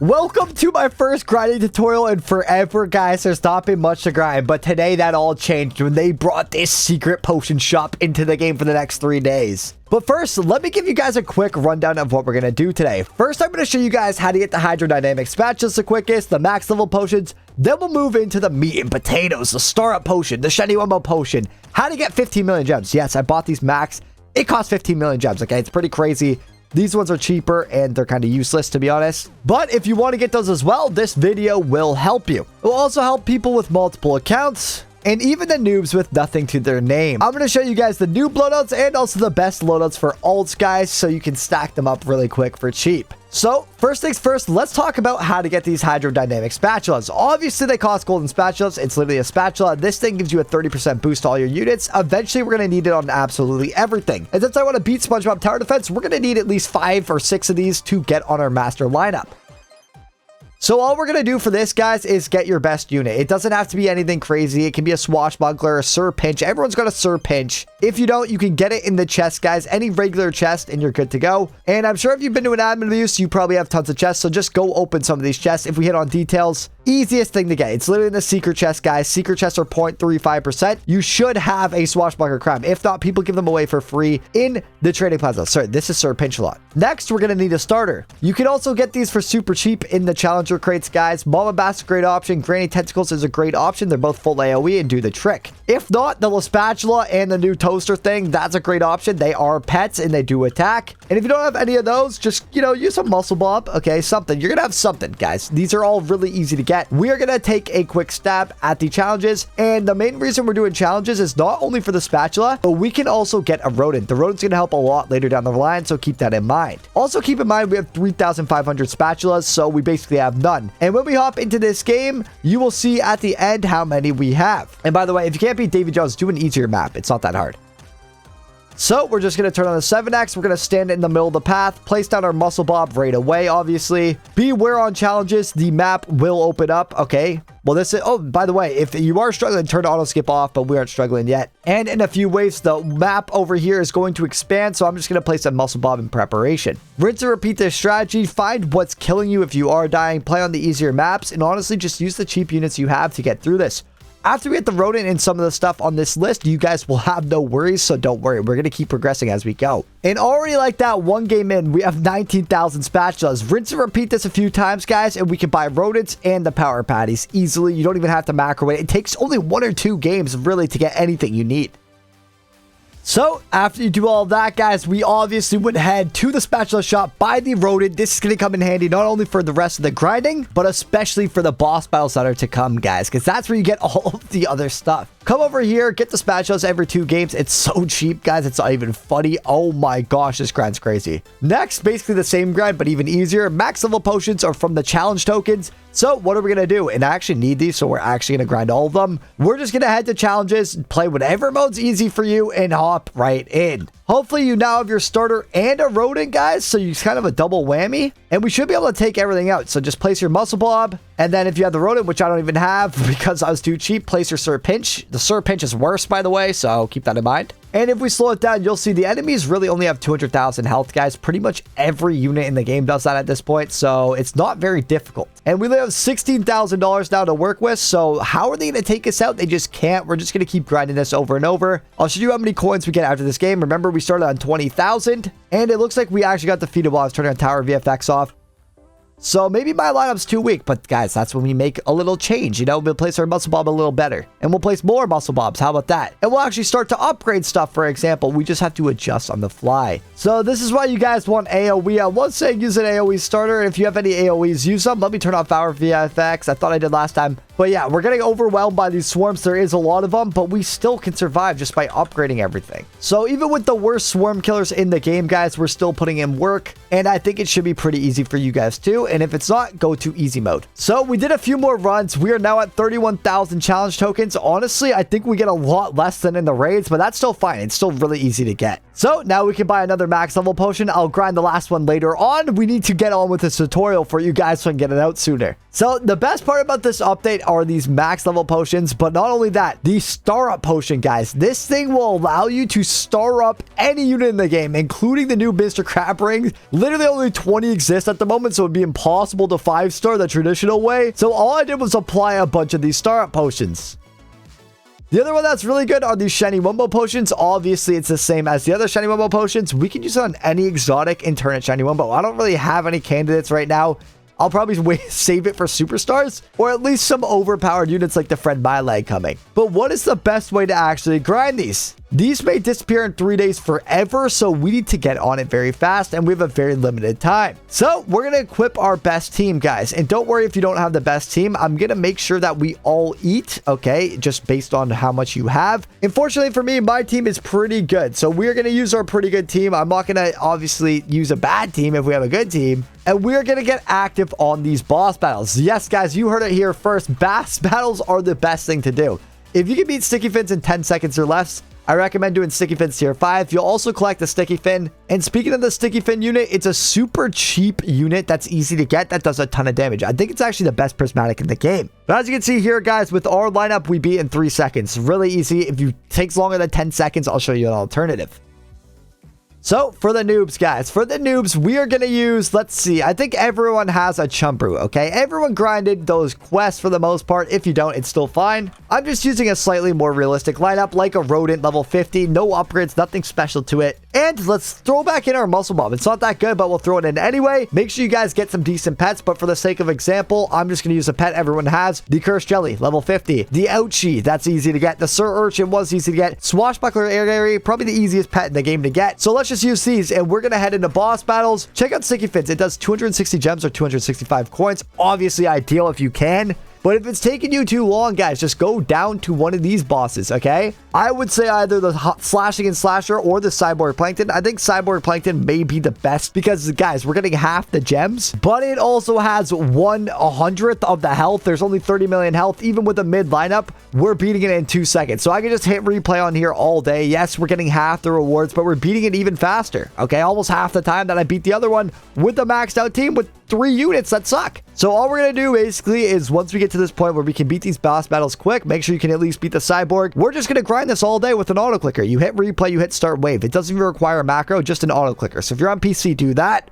Welcome to my first grinding tutorial in forever, guys. There's not been much to grind, but today that all changed when they brought this secret potion shop into the game for the next 3 days. But first, let me give you guys a quick rundown of what we're going to do today. First, I'm going to show you guys how to get the Hydrodynamic spatulas the quickest, the max level potions. Then we'll move into the meat and potatoes, the startup potion, the shiny wumbo potion, how to get 15 million gems. Yes, I bought these max. It costs 15 million gems, okay? It's pretty crazy. These ones are cheaper and they're kind of useless, to be honest. But if you want to get those as well, this video will help you. It will also help people with multiple accounts and even the noobs with nothing to their name. I'm going to show you guys the new loadouts and also the best loadouts for alts, guys, so you can stack them up really quick for cheap. So, first things first, let's talk about how to get these Hydrodynamic spatulas. Obviously, they cost golden spatulas. It's literally a spatula. This thing gives you a 30% boost to all your units. Eventually, we're going to need it on absolutely everything. And since I want to beat Spongebob Tower Defense, we're going to need at least 5 or 6 of these to get on our master lineup. So all we're going to do for this, guys, is get your best unit. It doesn't have to be anything crazy. It can be a swashbuckler, a Sir Pinch. Everyone's got a Sir Pinch. If you don't, you can get it in the chest, guys. Any regular chest, and you're good to go. And I'm sure if you've been to an admin abuse, you probably have tons of chests. So just go open some of these chests. If we hit on details, easiest thing to get. It's literally in the secret chest, guys. Secret chests are 0.35%. You should have a swashbuckler crown. If not, people give them away for free in the trading plaza. Sorry, this is Sir Pinch a lot. Next, we're going to need a starter. You can also get these for super cheap in the challenger crates, guys. Mama Bass is a great option. Granny Tentacles is a great option. They're both full AoE and do the trick. If not, the spatula and the new toaster thing, that's a great option. They are pets and they do attack. And if you don't have any of those, just, use a muscle bob. Okay, something. You're going to have something, guys. These are all really easy to get. We are going to take a quick stab at the challenges. And the main reason we're doing challenges is not only for the spatula, but we can also get a rodent. The rodent's going to help a lot later down the line, so keep that in mind. Also, keep in mind we have 3,500 spatulas, so we basically have none. And when we hop into this game, you will see at the end how many we have. And by the way, if you can't beat Davy Jones, do an easier map. It's not that hard. So we're just going to turn on the 7X. We're going to stand in the middle of the path, place down our muscle bob right away, obviously. Beware on challenges. The map will open up. Okay. Well, this is, oh, by the way, if you are struggling, turn auto skip off, but we aren't struggling yet. And in a few waves, the map over here is going to expand. So I'm just going to place a muscle bob in preparation. Rinse and repeat this strategy. Find what's killing you if you are dying. Play on the easier maps and honestly, just use the cheap units you have to get through this. After we get the rodent and some of the stuff on this list, you guys will have no worries, so don't worry. We're going to keep progressing as we go. And already like that, one game in, we have 19,000 spatulas. Rinse and repeat this a few times, guys, and we can buy rodents and the power patties easily. You don't even have to macro it. It takes only 1 or 2 games, really, to get anything you need. So, after you do all of that, guys, we obviously would head to the spatula shop, buy the rodent. This is going to come in handy not only for the rest of the grinding, but especially for the boss battles that are to come, guys, because that's where you get all of the other stuff. Come over here, get the spatulas every 2 games. It's so cheap, guys. It's not even funny. Oh my gosh, this grind's crazy. Next, basically the same grind, but even easier. Max level potions are from the challenge tokens. So what are we going to do? And I actually need these, so we're actually going to grind all of them. We're just going to head to challenges, play whatever mode's easy for you, and hop right in. Hopefully you now have your starter and a rodent, guys, so you kind of a double whammy. And we should be able to take everything out. So just place your muscle bob. And then if you have the rodent, which I don't even have because I was too cheap, place your Sir Pinch. The Sir Pinch is worse, by the way, so keep that in mind. And if we slow it down, you'll see the enemies really only have 200,000 health, guys. Pretty much every unit in the game does that at this point, so it's not very difficult. And we only have $16,000 now to work with, so how are they going to take us out? They just can't. We're just going to keep grinding this over and over. I'll show you how many coins we get after this game. Remember, we started on 20,000, and it looks like we actually got defeated while I was turning on Tower VFX off. So maybe my lineup's too weak, but guys, that's when we make a little change. We'll place our muscle bob a little better, and we'll place more muscle bobs. How about that? And we'll actually start to upgrade stuff. For example, we just have to adjust on the fly. So this is why you guys want AoE. I was saying use an AoE starter. If you have any AoEs, use them. Let me turn off Power VFX. I thought I did last time. But yeah, we're getting overwhelmed by these swarms. There is a lot of them, but we still can survive just by upgrading everything. So even with the worst swarm killers in the game, guys, we're still putting in work. And I think it should be pretty easy for you guys too. And if it's not, go to easy mode. So we did a few more runs. We are now at 31,000 challenge tokens. Honestly, I think we get a lot less than in the raids, but that's still fine. It's still really easy to get. So now we can buy another max level potion. I'll grind the last one later on. We need to get on with this tutorial for you guys so I can get it out sooner. So the best part about this update, get are these max level potions, but not only that, the star up potion, guys. This thing will allow you to star up any unit in the game, including the new Mr. Crab rings. Literally only 20 exist at the moment, so it'd be impossible to 5-star the traditional way. So all I did was apply a bunch of these star up potions. The other one that's really good are these shiny Wumbo potions. Obviously, it's the same as the other shiny Wumbo potions. We can use it on any exotic and turn it shiny Wumbo. I don't really have any candidates right now. I'll probably save it for superstars or at least some overpowered units like the Friend My Leg coming. But what is the best way to actually grind these? These may disappear in 3 days forever, so we need to get on it very fast, and we have a very limited time. So we're going to equip our best team, guys. And don't worry if you don't have the best team. I'm going to make sure that we all eat, okay, just based on how much you have. Unfortunately for me, my team is pretty good, so we're going to use our pretty good team. I'm not going to obviously use a bad team if we have a good team. And we're going to get active on these boss battles. Yes, guys, you heard it here first. Boss battles are the best thing to do. If you can beat Sticky Fins in 10 seconds or less, I recommend doing Sticky Fins tier 5. You'll also collect the Sticky Fin. And speaking of the Sticky Fin unit, it's a super cheap unit that's easy to get that does a ton of damage. I think it's actually the best prismatic in the game. But as you can see here, guys, with our lineup, we beat in 3 seconds. Really easy. If it takes longer than 10 seconds, I'll show you an alternative. So, for the noobs, guys, we are going to use, let's see, I think everyone has a chum brew, okay? Everyone grinded those quests for the most part. If you don't, it's still fine. I'm just using a slightly more realistic lineup, like a rodent level 50, no upgrades, nothing special to it. And let's throw back in our muscle bomb. It's not that good, but we'll throw it in anyway. Make sure you guys get some decent pets, but for the sake of example, I'm just going to use a pet everyone has. The Cursed Jelly, level 50. The Ouchie, that's easy to get. The Sir Urchin was easy to get. Swashbuckler Air, probably the easiest pet in the game to get. So let's just use these, and we're gonna head into boss battles. Check out Sticky Fins. It does 260 gems or 265 coins. Obviously ideal if you can. But if it's taking you too long, guys, just go down to one of these bosses, okay? I would say either the Slashing and Slasher or the Cyborg Plankton. I think Cyborg Plankton may be the best because, guys, we're getting half the gems, but it also has 1/100th of the health. There's only 30 million health. Even with the mid lineup, we're beating it in 2 seconds. So I can just hit replay on here all day. Yes, we're getting half the rewards, but we're beating it even faster, okay? Almost half the time that I beat the other one with the maxed out team with 3 units that suck. So all we're going to do basically is once we get to this point where we can beat these boss battles quick, make sure you can at least beat the Cyborg. We're just going to grind this all day with an auto clicker. You hit replay, you hit start wave. It doesn't even require a macro, just an auto clicker. So if you're on PC, do that.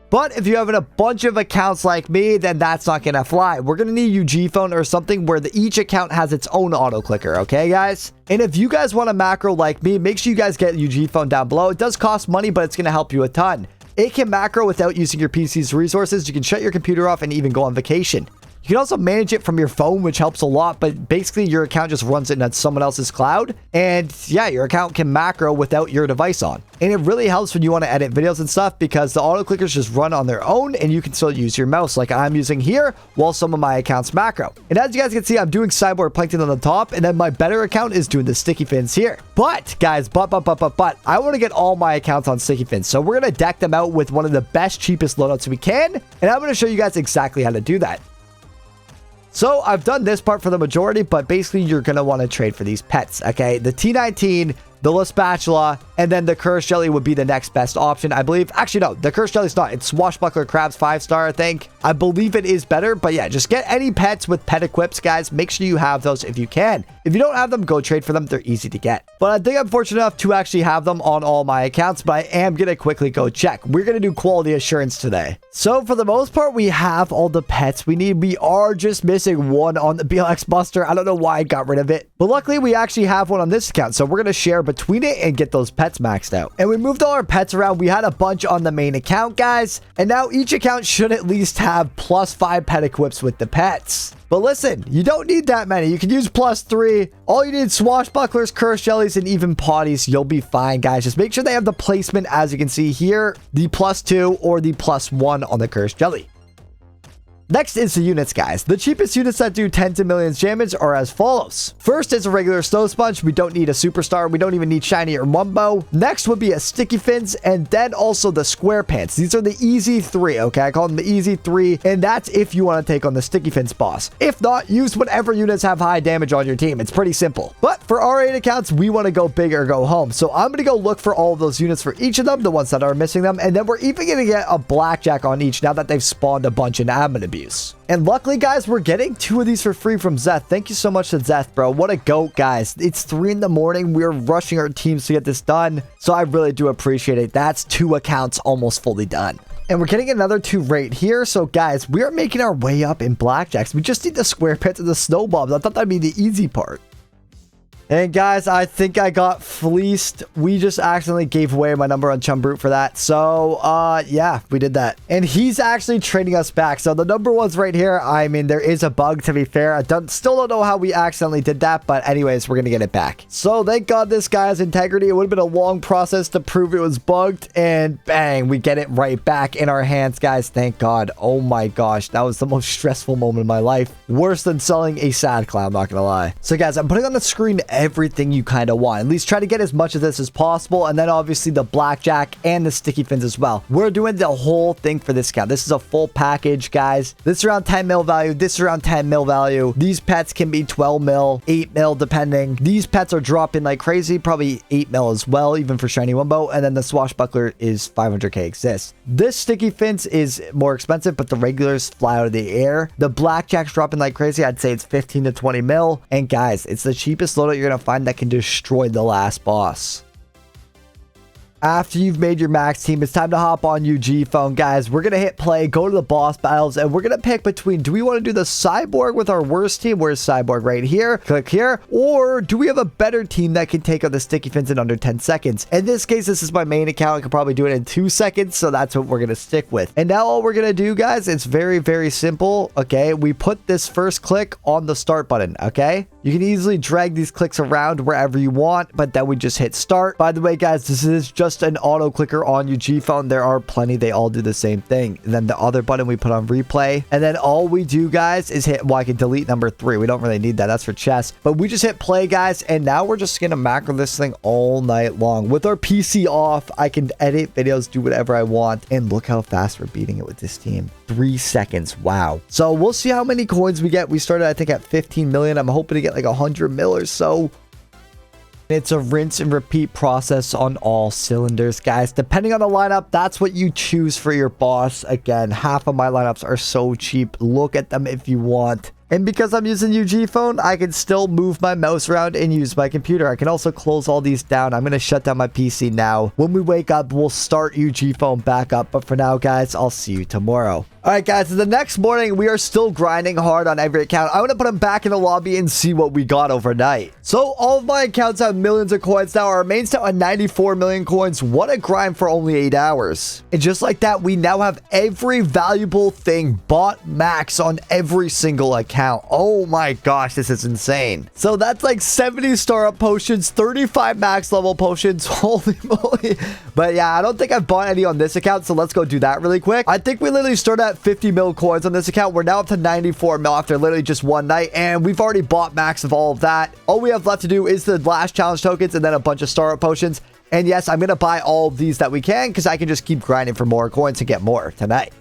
But if you have a bunch of accounts like me, then that's not going to fly. We're going to need UG phone or something where each account has its own auto clicker. Okay, guys? And if you guys want a macro like me, make sure you guys get UG phone down below. It does cost money, but it's going to help you a ton. It can macro without using your PC's resources. You can shut your computer off and even go on vacation. You can also manage it from your phone, which helps a lot, but basically your account just runs it in someone else's cloud. And yeah, your account can macro without your device on. And it really helps when you want to edit videos and stuff because the auto clickers just run on their own and you can still use your mouse like I'm using here while some of my accounts macro. And as you guys can see, I'm doing Cyborg Plankton on the top and then my better account is doing the Sticky Fins here. But guys, but I want to get all my accounts on Sticky Fins. So we're going to deck them out with one of the best, cheapest loadouts we can. And I'm going to show you guys exactly how to do that. So I've done this part for the majority, but basically you're going to want to trade for these pets, okay? The T19, the Spatula, and then the Cursed Jelly would be the next best option, I believe. Actually, no, the Cursed Jelly's not. It's Swashbuckler Crabs 5-star, I think. I believe it is better, but yeah, just get any pets with pet equips, guys. Make sure you have those if you can. If you don't have them, go trade for them. They're easy to get. But I think I'm fortunate enough to actually have them on all my accounts, but I am going to quickly go check. We're going to do quality assurance today. So for the most part, we have all the pets we need. We are just missing one on the Bloxbuster. I don't know why I got rid of it, but luckily we actually have one on this account. So we're going to share between it and get those pets maxed out. And we moved all our pets around. We had a bunch on the main account, guys. And now each account should at least have +5 pet equips with the pets. But listen, you don't need that many. You can use +3. All you need is Swashbucklers, Cursed Jellies, and even Potties. You'll be fine, guys. Just make sure they have the placement, as you can see here, the +2 or the +1 on the Cursed Jelly. Next is the units, guys. The cheapest units that do tens of millions damage are as follows. First is a regular Snow Sponge. We don't need a superstar. We don't even need shiny or Mumbo. Next would be a Sticky Fins, and then also the Square Pants. These are the easy 3, okay? I call them the easy 3, and that's if you want to take on the Sticky Fins boss. If not, use whatever units have high damage on your team. It's pretty simple. But for our 8 accounts, we want to go big or go home. So I'm going to go look for all of those units for each of them, the ones that are missing them, and then we're even going to get a Blackjack on each now that they've spawned a bunch in admin. abuse. And luckily, guys, we're getting 2 of these for free from Zeth. Thank you so much to Zeth, bro. What a goat, guys. It's 3 in the morning. We're rushing our teams to get this done. So I really do appreciate it. That's 2 accounts almost fully done. And we're getting another 2 right here. So, guys, we are making our way up in blackjacks. We just need the square pits and the snowballs. I thought that'd be the easy part. And guys, I think I got fleeced. We just accidentally gave away my number on Chum Brute for that. So, yeah, we did that. And he's actually trading us back. So the number one's right here. I mean, there is a bug, to be fair. I still don't know how we accidentally did that. But anyways, we're going to get it back. So thank God this guy has integrity. It would have been a long process to prove it was bugged. And bang, we get it right back in our hands, guys. Thank God. Oh my gosh, that was the most stressful moment of my life. Worse than selling a sad clown, not going to lie. So guys, I'm putting on the screen everything you kind of want. At least try to get as much of this as possible. And then obviously the blackjack and the sticky fins as well. We're doing the whole thing for this account. This is a full package, guys. This is around 10 mil value. This is around 10 mil value. These pets can be 12 mil, 8 mil, depending. These pets are dropping like crazy. Probably 8 mil as well, even for shiny Wumbo. And then the swashbuckler is 500k exists. This sticky fins is more expensive, but the regulars fly out of the air. The blackjack's dropping like crazy. I'd say it's 15 to 20 mil. And guys, it's the cheapest loadout you're going to find that can destroy the last boss. After you've made your max team, it's time to hop on UG phone, guys. We're going to hit play, go to the boss battles, and we're going to pick between, do we want to do the cyborg with our worst team? Where's cyborg? Right here. Click here. Or do we have a better team that can take out the sticky fins in under 10 seconds? In this case, this is my main account. I could probably do it in 2 seconds, so that's what we're going to stick with. And now all we're going to do, guys, it's very, very simple. Okay, we put this first click on the start button. Okay, you can easily drag these clicks around wherever you want, but then we just hit start. By the way, guys, this is just an auto clicker on UG phone. There are plenty. They all do the same thing. And then the other button we put on replay. And then all we do, guys, is hit, well, I can delete number 3. We don't really need that. That's for chess. But we just hit play, guys. And now we're just going to macro this thing all night long. With our PC off, I can edit videos, do whatever I want. And look how fast we're beating it with this team. 3 seconds. Wow. So we'll see how many coins we get. We started, I think, at 15 million. I'm hoping to get like 100 mil or so. It's a rinse and repeat process on all cylinders, guys. Depending on the lineup, that's what you choose for your boss. Again, half of my lineups are so cheap. Look at them if you want. And because I'm using UG phone, I can still move my mouse around and use my computer. I can also close all these down. I'm going to shut down my PC now. When we wake up, we'll start UG phone back up. But for now, guys, I'll see you tomorrow. All right, guys, the next morning, we are still grinding hard on every account. I'm going to put them back in the lobby and see what we got overnight. So all of my accounts have millions of coins now. Our main account had 94 million coins. What a grind for only 8 hours. And just like that, we now have every valuable thing bought max on every single account. Oh my gosh, this is insane. So that's like 70 star-up potions, 35 max level potions. Holy moly. But yeah, I don't think I've bought any on this account, so let's go do that really quick. I think we literally started at 50 mil coins on this account. We're now up to 94 mil after literally just one night, and we've already bought max of all of that. All we have left to do is the last challenge tokens and then a bunch of star-up potions. And yes, I'm going to buy all of these that we can because I can just keep grinding for more coins to get more tonight.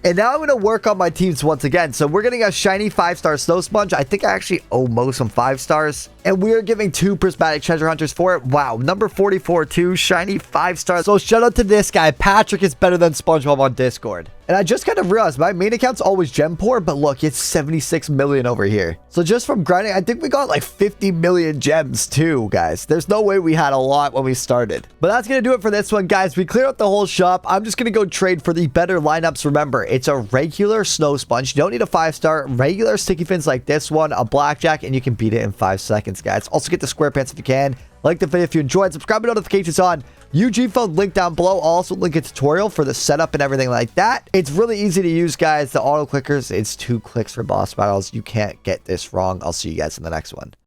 And now I'm going to work on my teams once again. So we're getting a shiny 5-star snow sponge. I think I actually owe Mo some 5 stars. And we're giving 2 prismatic treasure hunters for it. Wow, number 44 too, shiny 5 stars. So shout out to this guy. Patrick is better than SpongeBob on Discord. And I just kind of realized my main account's always gem poor, but look, it's 76 million over here. So just from grinding, I think we got like 50 million gems too, guys. There's no way we had a lot when we started. But that's going to do it for this one, guys. We cleared out the whole shop. I'm just going to go trade for the better lineups. Remember, it's a regular snow sponge. You don't need a 5-star. Regular sticky fins like this one, a blackjack, and you can beat it in 5 seconds, guys. Also get the square pants if you can. Like the video if you enjoyed. Subscribe and notifications on. UG phone link down below. I'll also link a tutorial for the setup and everything like that. It's really easy to use, guys. The auto clickers, it's 2 clicks for boss battles. You can't get this wrong. I'll see you guys in the next one.